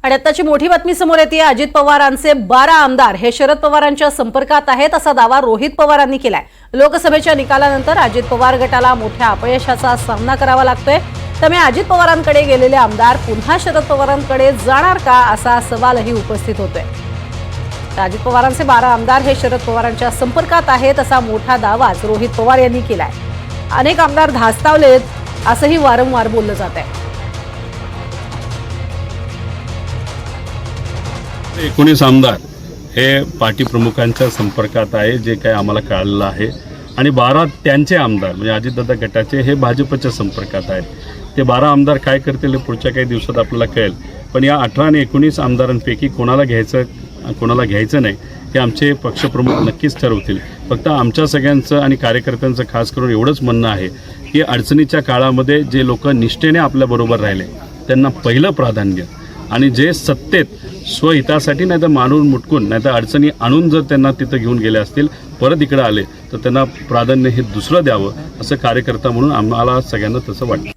आणि आताची मोठी बातमी समोर येते। अजित पवारांचे 12 आमदार हे शरद पवारांच्या संपर्कात आहेत असा दावा रोहित पवारांनी केलाय। लोकसभेच्या निकालानंतर अजित पवार गटाला मोठ्या अपयशाचा सामना करावा लागतोय। त्यामुळे अजित पवारांकडे गेलेले आमदार पुन्हा शरद पवारांकडे जाणार का असा सवालही उपस्थित होतोय। अजित पवारांचे 12 आमदार हे शरद पवारांच्या संपर्कात आहेत असा मोठा दावा रोहित पवार यांनी केलाय। अनेक आमदार धास्तावलेत असंही वारंवार बोललं जात आहे। 19 आमदार हे पार्टी प्रमुखांच्या संपर्कात आहे, जे काही आम्हाला कळालेलं आहे। आणि 12 त्यांचे आमदार म्हणजे अजितदादा गटाचे हे भाजपच्या संपर्कात आहेत। ते 12 आमदार काय करतील हे पुढच्या काही दिवसात आपल्याला कळेल। पण या 18 आणि 19 आमदारांपैकी कोणाला घ्यायचं नाही हे आमचे पक्षप्रमुख नक्कीच ठरवतील। फक्त आमच्या सगळ्यांचं आणि कार्यकर्त्यांचं खास करून एवढंच म्हणणं आहे की अडचणीच्या काळामध्ये जे लोक निष्ठेने आपल्याबरोबर राहिले त्यांना पहिलं प्राधान्य, आणि जे सत्तेत स्वहितासाठी नाही तर मानून मुटकून नाही तर अडचणी आणून जर त्यांना तिथं घेऊन गेले असतील, परत इकडे आले तर त्यांना प्राधान्य हे दुसरं द्यावं, असं कार्यकर्ता म्हणून आम्हाला सगळ्यांना तसं वाटतं।